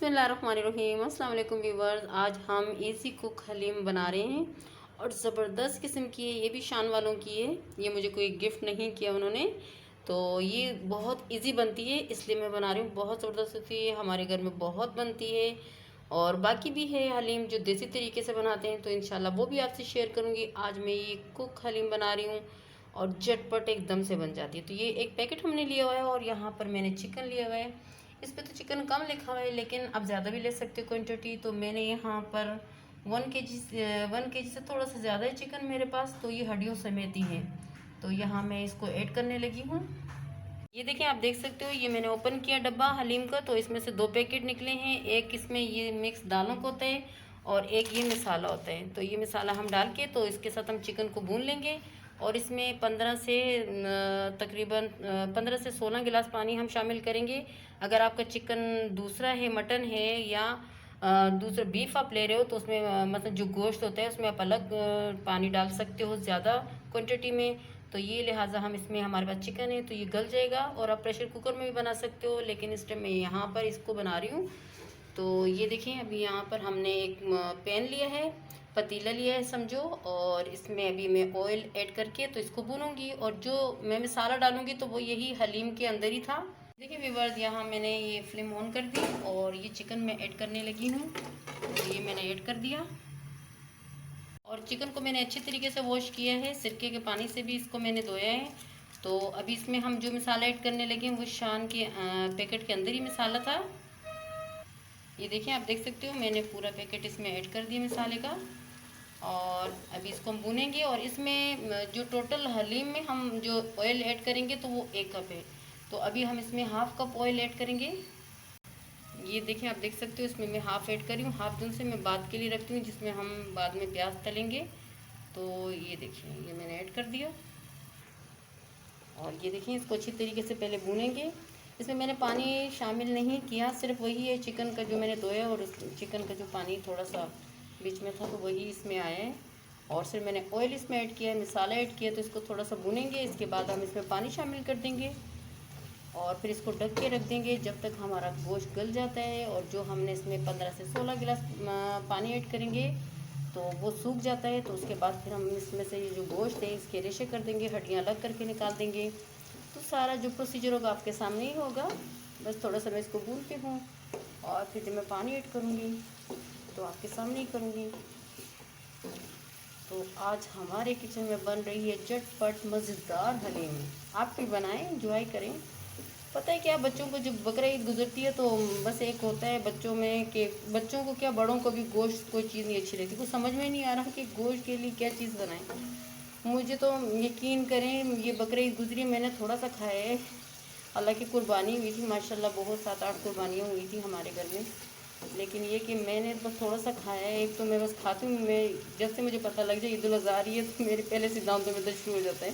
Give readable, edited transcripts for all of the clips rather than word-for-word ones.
बिस्मिल्लाहिर्रहमानिर्रहीम। अस्सलाम वालेकुम व्यूवर्स। आज हम इजी कुक हलीम बना रहे हैं और ज़बरदस्त किस्म की है। ये भी शान वालों की है, ये मुझे कोई गिफ्ट नहीं किया उन्होंने। तो ये बहुत इजी बनती है इसलिए मैं बना रही हूँ। बहुत ज़बरदस्त होती है, हमारे घर में बहुत बनती है। और बाकी भी है हलीम जो देसी तरीके से बनाते हैं, तो इंशाल्लाह वो भी आपसे शेयर करूँगी। आज मैं ये कुक हलीम बना रही हूँ और झटपट एकदम से बन जाती है। तो ये एक पैकेट हमने लिया हुआ है और यहाँ पर मैंने चिकन लिया हुआ है। इस पे तो चिकन कम लिखा हुआ है, लेकिन आप ज़्यादा भी ले सकते हो क्वांटिटी। तो मैंने यहाँ पर 1 kg से थोड़ा सा ज़्यादा है चिकन मेरे पास, तो ये हड्डियों समेत ही है। तो यहाँ मैं इसको ऐड करने लगी हूँ। ये देखिए, आप देख सकते हो, ये मैंने ओपन किया डब्बा हलीम का, तो इसमें से 2 पैकेट निकले हैं। एक इसमें ये मिक्स दालों का होता है और एक ये मसाला होता है। तो ये मसाला हम डाल के तो इसके साथ हम चिकन को भून लेंगे। और इसमें 15 से तकरीबन 15 से 16 गिलास पानी हम शामिल करेंगे। अगर आपका चिकन दूसरा है, मटन है या दूसरा बीफ आप ले रहे हो, तो उसमें मतलब जो गोश्त होता है उसमें आप अलग पानी डाल सकते हो ज़्यादा क्वांटिटी में। तो ये लिहाजा हम इसमें, हमारे पास चिकन है तो ये गल जाएगा। और आप प्रेशर कुकर में भी बना सकते हो, लेकिन इस टाइम मैं यहाँ पर इसको बना रही हूँ। तो ये देखें, अभी यहाँ पर हमने एक पैन लिया है, पतीला लिया है समझो, और इसमें अभी मैं ऑयल ऐड करके तो इसको भूनूंगी। और जो मैं मसाला डालूंगी तो वो यही हलीम के अंदर ही था। देखिए व्यूअर्स, यहाँ मैंने ये फ्लेम ऑन कर दी और ये चिकन मैं ऐड करने लगी हूँ। तो ये मैंने ऐड कर दिया और चिकन को मैंने अच्छी तरीके से वॉश किया है, सिरके के पानी से भी इसको मैंने धोया है। तो अभी इसमें हम जो मसाला ऐड करने लगे हैं वो शान के पैकेट के अंदर ही मसाला था। ये देखिए, आप देख सकते हो, मैंने पूरा पैकेट इसमें ऐड कर दिया मसाले का। और अभी इसको हम भूनेंगे। और इसमें जो टोटल हलीम में हम जो ऑयल ऐड करेंगे तो वो 1 कप है। तो अभी हम इसमें हाफ कप ऑयल ऐड करेंगे। ये देखिए, आप देख सकते हो, इसमें मैं हाफ ऐड करी हूँ। हाफ जन से मैं बाद के लिए रखती हूँ, जिसमें हम बाद में प्याज तलेंगे। तो ये देखिए, ये मैंने ऐड कर दिया। और ये देखिए, इसको अच्छी तरीके से पहले भूनेंगे। इसमें मैंने पानी शामिल नहीं किया, सिर्फ वही है चिकन का जो मैंने धोया, और उस चिकन का जो पानी थोड़ा सा बीच में था तो वही इसमें आया है। और फिर मैंने ऑयल इसमें ऐड किया है, मसाला ऐड किया, तो इसको थोड़ा सा भूनेंगे। इसके बाद हम इसमें पानी शामिल कर देंगे और फिर इसको ढक के रख देंगे जब तक हमारा गोश्त गल जाता है। और जो हमने इसमें 15 से 16 गिलास पानी ऐड करेंगे तो वो सूख जाता है। तो उसके बाद फिर हम इसमें से ये जो गोश्त है इसके रेशे कर देंगे, हड्डियाँ अलग करके निकाल देंगे। तो सारा जो प्रोसीजर होगा आपके सामने ही होगा। बस थोड़ा सा मैं इसको भूनती हूँ और फिर जब मैं पानी ऐड करूँगी तो आपके सामने ही करूँगी। तो आज हमारे किचन में बन रही है झटपट मज़ेदार हलीम। आप भी बनाएं, एंजॉय करें। पता है क्या, बच्चों को जब बकरा ईद गुजरती है तो बस एक होता है बच्चों में कि बच्चों को क्या, बड़ों को भी गोश्त कोई चीज़ नहीं अच्छी लगती। कुछ समझ में नहीं आ रहा कि गोश्त के लिए क्या चीज़ बनाएं। मुझे तो यकीन करें, ये बकरा ईद गुजरी, मैंने थोड़ा सा खाया है। हालांकि कुर्बानी हुई थी माशाल्लाह, बहुत 7-8 कुर्बानियाँ हुई थी हमारे घर में। लेकिन ये कि मैंने बस थोड़ा सा खाया है। एक तो मैं बस खाती हूँ, मैं जब से मुझे पता लग जाए ईद उल अज़हा आ रही है तो मेरे पहले से दांतों में दर्द शुरू हो जाता है।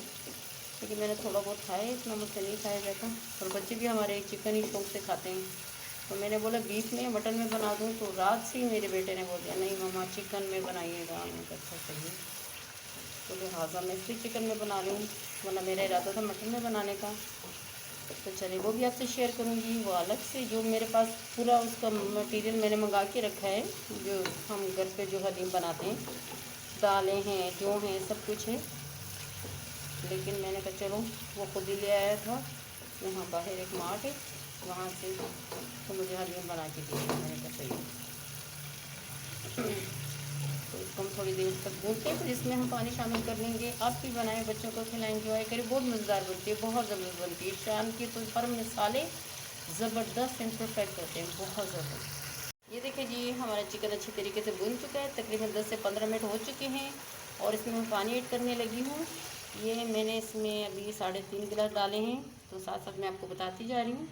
लेकिन मैंने थोड़ा बहुत खाया है, इतना मुझसे नहीं खाया जाता। और बच्चे भी हमारे चिकन ही शौक से खाते हैं। तो मैंने बोला बीफ में, मटन में बना दूँ, तो रात से ही मेरे बेटे ने बोल दिया नहीं मम्मा चिकन में बनाइएगा। मैंने कहा अच्छा सही। तो लिहाजा मैं इसलिए चिकन में बना रही हूँ, वरना मेरा इरादा था मटन में बनाने का। तो चलिए वो भी आपसे शेयर करूँगी। वो अलग से जो मेरे पास पूरा उसका मटेरियल मैंने मंगा के रखा है, जो हम घर पे जो हलीम बनाते हैं, दालें हैं, जो हैं, सब कुछ है। लेकिन मैंने कहा चलो, वो खुद ही ले आया था, यहाँ बाहर एक मार्ट है वहाँ से, तो मुझे हलीम बना के दिया। मैंने कहा सही। तो इसको हम थोड़ी देर तक भूनते हैं, फिर इसमें हम पानी शामिल कर लेंगे। आप भी बनाएं, बच्चों को खिलाएं, एंजॉय करें। बहुत मज़ेदार बनती है, बहुत ज़बरदस्त बनती है। शान की तो हर मसाले ज़बरदस्त एंड परफेक्ट होते हैं, बहुत ज़बरदस्त। ये देखिए जी, हमारा चिकन अच्छी तरीके से भून चुका है, तकरीबन 10 से 15 मिनट हो चुके हैं। और इसमें मैं पानी ऐड करने लगी हूँ। ये मैंने इसमें अभी 3.5 गिलास डाले हैं, तो साथ साथ मैं आपको बताती जा रही हूँ।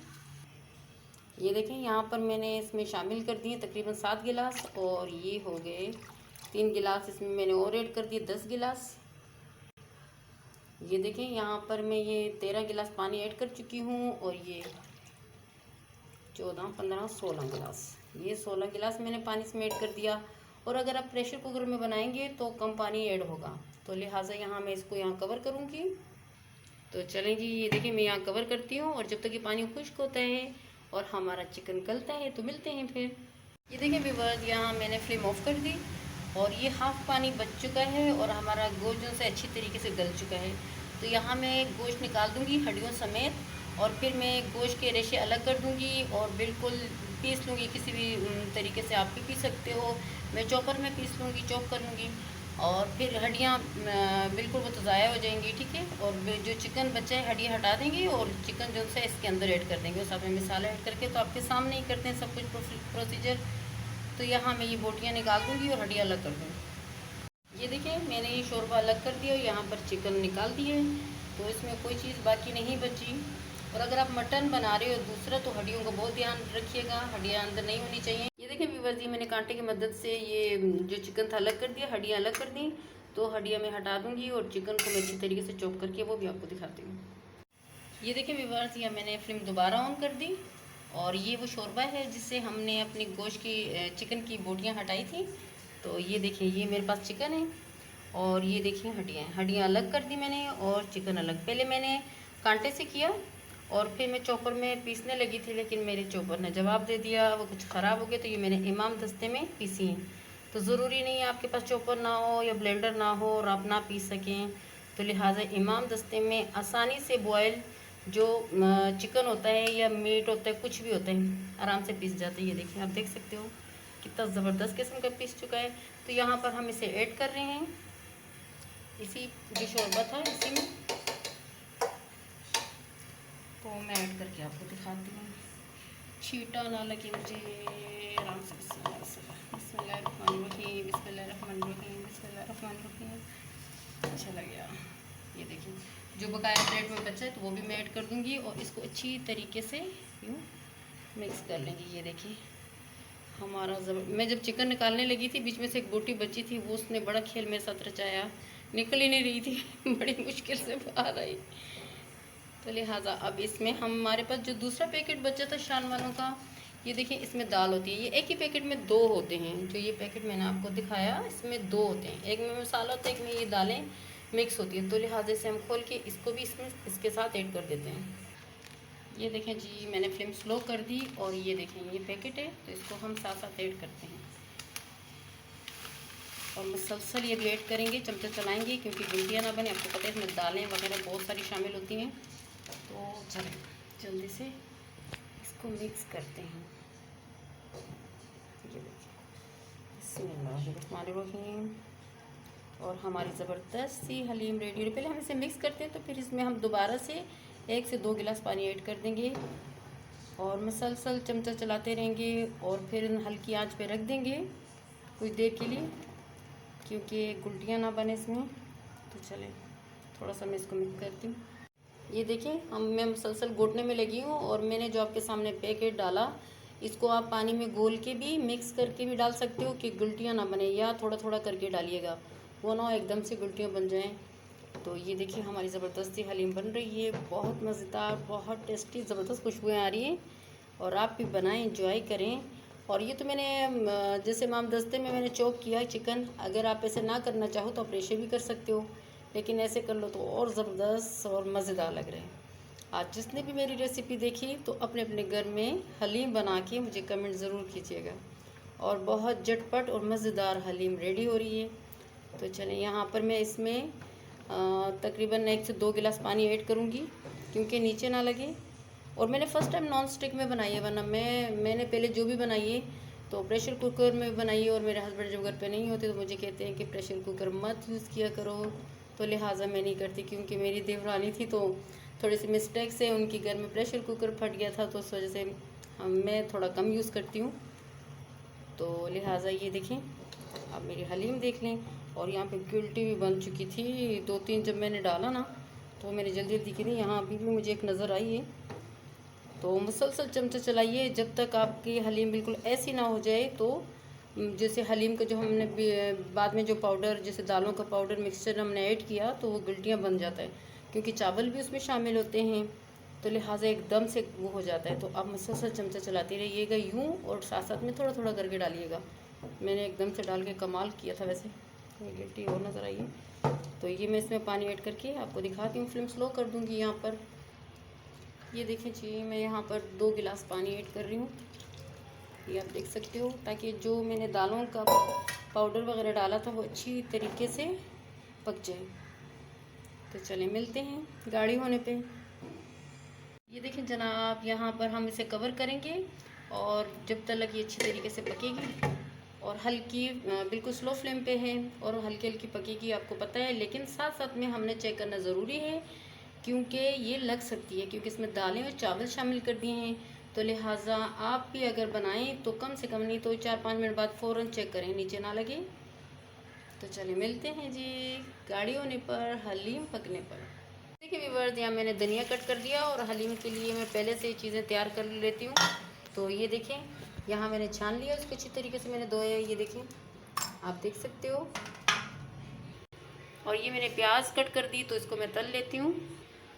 ये देखें, यहाँ पर मैंने इसमें शामिल कर दिए तकरीबन 7 गिलास, और ये हो गए 3 गिलास। इसमें मैंने और ऐड कर दिए 10 गिलास। ये देखें, यहाँ पर मैं ये 13 गिलास पानी ऐड कर चुकी हूँ, और ये 14, 15, 16 गिलास, ये 16 गिलास मैंने पानी इसमें ऐड कर दिया। और अगर आप प्रेशर कुकर में बनाएंगे तो कम पानी ऐड होगा, तो लिहाजा यहाँ मैं इसको यहाँ कवर करूँगी। तो चलें जी, ये देखिए, मैं यहाँ कवर करती हूँ और जब तक ये पानी खुश्क होता है और हमारा चिकन गलता है। तो मिलते हैं फिर। ये देखिए व्यूअर्स, यहाँ मैंने फ्लेम ऑफ कर दी और ये हाफ पानी बच चुका है और हमारा गोश्त जो से अच्छी तरीके से गल चुका है। तो यहाँ मैं गोश्त निकाल दूँगी हड्डियों समेत और फिर मैं गोश्त के रेशे अलग कर दूँगी और बिल्कुल पीस लूँगी। किसी भी तरीके से आप भी पीस सकते हो। मैं चॉपर में पीस लूँगी, चॉप कर लूँगी और फिर हड्डियाँ बिल्कुल वो तो ज़ाया हो जाएंगी, ठीक है। और जो चिकन बचा है हड्डियाँ हटा देंगे और चिकन जो है इसके अंदर ऐड कर देंगे। उस साथ में मसाला ऐड करके तो आपके सामने ही करते हैं सब कुछ प्रोसीजर। तो यहाँ मैं ये बोटियाँ निकाल दूँगी और हड्डियाँ अलग कर दूँगी। ये देखिए मैंने ये शोरबा अलग कर दिया और यहाँ पर चिकन निकाल दिए, तो इसमें कोई चीज़ बाकी नहीं बची। और अगर आप मटन बना रहे हो दूसरा तो हड्डियों का बहुत ध्यान रखिएगा, हड्डियाँ अंदर नहीं होनी चाहिए। ये देखिए व्यूअर्स, ये मैंने कांटे की मदद से ये जो चिकन था अलग कर दिया, हड्डियाँ अलग कर दी। तो हड्डियाँ मैं हटा दूँगी और चिकन को मैं अच्छी तरीके से चॉप करके वो भी आपको दिखाती हूँ। ये देखिए व्यूअर्स, ये मैंने फ्लेम दोबारा ऑन कर दी और ये वो शोरबा है जिससे हमने अपनी गोश्त की चिकन की बोटियाँ हटाई थी। तो ये देखिए ये मेरे पास चिकन है और ये देखिए हड्डियाँ अलग कर दी मैंने और चिकन अलग। पहले मैंने कांटे से किया और फिर मैं चॉपर में पीसने लगी थी, लेकिन मेरे चॉपर ने जवाब दे दिया, वो कुछ ख़राब हो गया। तो ये मैंने इमाम दस्ते में पीसी हैं। तो ज़रूरी नहीं है आपके पास चॉपर ना हो या ब्लेंडर ना हो और आप ना पीस सकें। तो लिहाजा इमाम दस्ते में आसानी से बॉयल जो चिकन होता है या मीट होता है, कुछ भी होता है, आराम से पीस जाता है। ये देखिए आप देख सकते हो कितना ज़बरदस्त किस्म का पीस चुका है। तो यहाँ पर हम इसे ऐड कर रहे हैं, इसी जो शोरबा था इसी में। तो मैं ऐड करके आपको दिखाती हूँ, छींटा ना लगे मुझे। आराम से बिस्मिल्लाहिर्रहमानिर्रहीम, बिस्मिल्लाहिर्रहमानिर्रहीम, बिस्मिल्लाहिर्रहमानिर्रहीम। अच्छा लग गया। ये देखिए जो बकाया प्लेट में बचा है तो वो भी मैं ऐड कर दूँगी और इसको अच्छी तरीके से यूँ मिक्स कर लेंगे। ये देखिए हमारा मैं जब चिकन निकालने लगी थी बीच में से एक बोटी बची थी, वो उसने बड़ा खेल मेरे साथ रचाया, निकल ही नहीं रही थी बड़ी मुश्किल से बाहर आई। तो लिहाजा अब इसमें हमारे पास जो दूसरा पैकेट बचा था शान वालों का, ये देखिए इसमें दाल होती है। ये एक ही पैकेट में दो होते हैं, जो ये पैकेट मैंने आपको दिखाया इसमें दो होते हैं, एक में मसाला होता है, एक में ये दालें मिक्स होती है। तो लिहाजा से हम खोल के इसको भी इसमें इसके साथ ऐड कर देते हैं। ये देखें जी मैंने फ्लेम स्लो कर दी और ये देखें ये पैकेट है, तो इसको हम साथ साथ ऐड करते हैं और मुसलसल ये भी ऐड करेंगे, चमचा चलाएंगे क्योंकि गुंदियाँ ना बने। आपको पता है इसमें दालें वगैरह बहुत सारी शामिल होती हैं। तो चलें जल्दी से इसको मिक्स करते हैं। ये देखिए बिस्मिल्लाहिर्रहमानिर्रहीम और हमारी ज़बरदस्त सी हलीम रेडी है। पहले हम इसे मिक्स करते हैं, तो फिर इसमें हम दोबारा से 1 से 2 गिलास पानी ऐड कर देंगे और मुसलसल चमचा चलाते रहेंगे और फिर हल्की आंच पे रख देंगे कुछ देर के लिए, क्योंकि गुल्टियाँ ना बने इसमें। तो चलें थोड़ा सा मैं इसको मिक्स करती हूँ। ये देखिए मैं मुसलसल घोटने में लगी हूँ और मैंने जो आपके सामने पैकेट डाला, इसको आप पानी में घोल के भी मिक्स करके भी डाल सकते हो कि गुल्टियाँ ना बने, या थोड़ा थोड़ा करके डालिएगा, वो ना एकदम से गुल्टियाँ बन जाएं। तो ये देखिए हमारी ज़बरदस्ती हलीम बन रही है, बहुत मज़ेदार, बहुत टेस्टी, ज़बरदस्त खुशबुएँ आ रही हैं और आप भी बनाएं, इंजॉय करें। और ये तो मैंने जैसे इमाम दस्ते में मैंने चॉप किया है चिकन, अगर आप ऐसे ना करना चाहो तो आप रेशे भी कर सकते हो, लेकिन ऐसे कर लो तो और ज़बरदस्त और मज़ेदार लग रहे हैं। आज जिसने भी मेरी रेसिपी देखी तो अपने अपने घर में हलीम बना के मुझे कमेंट ज़रूर कीजिएगा। और बहुत झटपट और मज़ेदार हलीम रेडी हो रही है। तो चलें यहाँ पर मैं इसमें तकरीबन 1 से 2 गिलास पानी ऐड करूँगी क्योंकि नीचे ना लगे। और मैंने फ़र्स्ट टाइम नॉन स्टिक में बनाई है, वरना मैंने पहले जो भी बनाई है तो प्रेशर कुकर में बनाई है। और मेरे हस्बैंड जब घर पे नहीं होते तो मुझे कहते हैं कि प्रेशर कुकर मत यूज़ किया करो, तो लिहाजा मैं नहीं करती। क्योंकि मेरी देवरानी थी तो थोड़ी सी मिस्टेक से उनके घर में प्रेशर कुकर फट गया था, तो उस वजह से मैं थोड़ा कम यूज़ करती हूँ। तो लिहाजा ये देखें आप मेरी हलीम देख लें। और यहाँ पे गिल्टी भी बन चुकी थी, 2-3 जब मैंने डाला ना तो मैंने जल्दी जल्दी की नहीं, यहाँ अभी भी मुझे एक नज़र आई है। तो मुसलसल चमचा चलाइए जब तक आपकी हलीम बिल्कुल ऐसी ना हो जाए। तो जैसे हलीम का जो हमने बाद में जो पाउडर, जैसे दालों का पाउडर मिक्सचर हमने ऐड किया, तो वो गिल्टियाँ बन जाता है क्योंकि चावल भी उसमें शामिल होते हैं, तो लिहाजा एकदम से वो हो जाता है। तो आप मुसलसल चमचा चलाते रहिएगा यूँ और साथ साथ में थोड़ा थोड़ा करके डालिएगा। मैंने एकदम से डाल के कमाल किया था, वैसे ये गिल्टी और नज़र आई है। तो ये मैं इसमें पानी ऐड करके आपको दिखाती हूँ, फ्लेम स्लो कर दूँगी यहाँ पर। ये देखें जी, मैं यहाँ पर 2 गिलास पानी ऐड कर रही हूँ, ये आप देख सकते हो, ताकि जो मैंने दालों का पाउडर वगैरह डाला था वो अच्छी तरीके से पक जाए। तो चले मिलते हैं गाढ़ी होने पे। ये देखें जनाब, यहाँ पर हम इसे कवर करेंगे और जब तक ये अच्छी तरीके से पकेगी, और हल्की बिल्कुल स्लो फ्लेम पे है और हल्की हल्की पकेगी, आपको पता है। लेकिन साथ साथ में हमने चेक करना ज़रूरी है, क्योंकि ये लग सकती है, क्योंकि इसमें दालें और चावल शामिल कर दिए हैं। तो लिहाजा आप भी अगर बनाएं तो कम से कम नहीं तो 4-5 मिनट बाद फ़ौरन चेक करें, नीचे ना लगे। तो चलिए मिलते हैं जी गाढ़ी होने पर, हलीम पकने पर। देखिए व्यूअर्स, यहाँ मैंने धनिया कट कर दिया और हलीम के लिए मैं पहले से चीज़ें तैयार कर लेती हूँ। तो ये देखें, यहाँ मैंने छान लिया, उसको अच्छी तरीके से मैंने धोया है, ये देखें, आप देख सकते हो। और ये मैंने प्याज कट कर दी, तो इसको मैं तल लेती हूँ।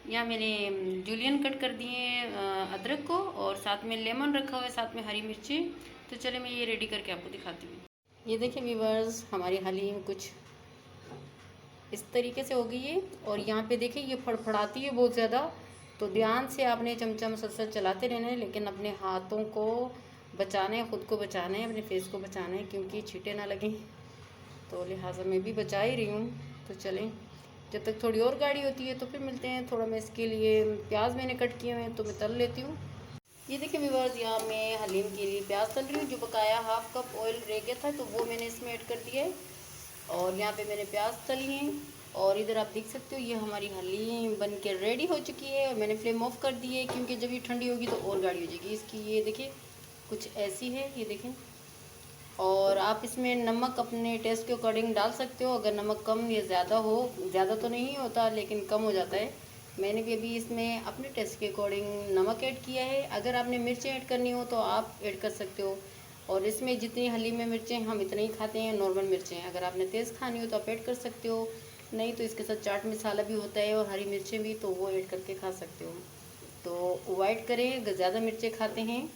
यहाँ मैंने जूलियन कट कर दिए अदरक को, और साथ में लेमन रखा हुआ है, साथ में हरी मिर्ची। तो चले मैं ये रेडी करके आपको दिखाती हूँ। ये देखें व्यूअर्स, हमारी हलीम कुछ इस तरीके से हो गई है। और यहाँ पे देखिए ये फड़फड़ाती है बहुत ज़्यादा, तो ध्यान से आपने चमचा मुसलसल चलाते रहना है, लेकिन अपने हाथों को बचाना है, ख़ुद को बचाना है, अपने फेस को बचाना है, क्योंकि छींटे ना लगें। तो लिहाजा मैं भी बचा ही रही हूँ। तो चलें, जब तक थोड़ी और गाढ़ी होती है तो फिर मिलते हैं। थोड़ा मैं इसके लिए प्याज मैंने कट किए हुए हैं, तो मैं तल लेती हूँ। ये देखिए व्यूअर्स, यहाँ मैं हलीम के लिए प्याज तल रही हूँ। जो बकाया 1/2 कप ऑयल रह गया था, तो वो मैंने इसमें ऐड कर दिया है। और यहाँ पे मैंने प्याज तली हैं, और इधर आप देख सकते हो ये हमारी हलीम बन के रेडी हो चुकी है। और मैंने फ्लेम ऑफ कर दी है, क्योंकि जब ये ठंडी होगी तो और गाढ़ी हो जाएगी इसकी। ये देखिए कुछ ऐसी है, ये देखें। और आप इसमें नमक अपने टेस्ट के अकॉर्डिंग डाल सकते हो, अगर नमक कम या ज़्यादा हो। ज़्यादा तो नहीं होता, लेकिन कम हो जाता है। मैंने भी अभी इसमें अपने टेस्ट के अकॉर्डिंग नमक ऐड किया है। अगर आपने मिर्चें ऐड करनी हो तो आप ऐड कर सकते हो। और इसमें जितनी हलीम में मिर्चें हम इतनी ही खाते हैं, नॉर्मल मिर्चें। अगर आपने तेज़ खानी हो तो आप ऐड कर सकते हो, नहीं तो इसके साथ चाट मसाला भी होता है और हरी मिर्चें भी, तो वो ऐड करके खा सकते हो। तो अवॉइड करें, अगर ज़्यादा मिर्चें खाते हैं,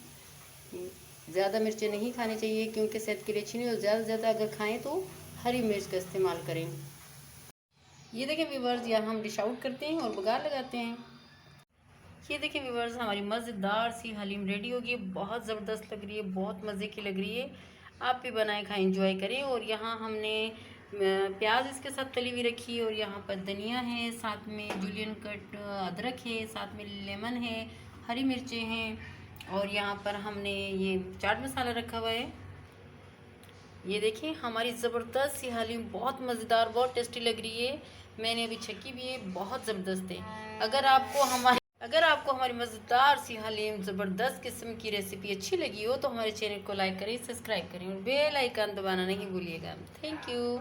ज़्यादा मिर्चें नहीं खानी चाहिए, क्योंकि सेहत के लिए अच्छी नहीं। और ज़्यादा से ज़्यादा अगर खाएँ तो हरी मिर्च का इस्तेमाल करें। ये देखें व्यूअर्स, यहाँ हम डिश आउट करते हैं और बघार लगाते हैं। ये देखिए व्यूअर्स, हमारी मज़ेदार सी हलीम रेडी होगी है। बहुत ज़बरदस्त लग रही है, बहुत मज़े की लग रही है। आप भी बनाएं, खाएं, एंजॉय करें। और यहाँ हमने प्याज इसके साथ तली हुई रखी है, और यहाँ पर धनिया है, साथ में जूलियन कट अदरक है, साथ में लेमन है, हरी मिर्चें हैं, और यहाँ पर हमने ये चाट मसाला रखा हुआ है। ये देखिए हमारी ज़बरदस्त सी हलीम, बहुत मज़ेदार, बहुत टेस्टी लग रही है। मैंने अभी छकी भी है, बहुत ज़बरदस्त है। अगर आपको हमारी मज़ेदार सी हलीम ज़बरदस्त किस्म की रेसिपी अच्छी लगी हो तो हमारे चैनल को लाइक करें, सब्सक्राइब करें और बेल आइकन दबाना नहीं भूलिएगा। Thank you.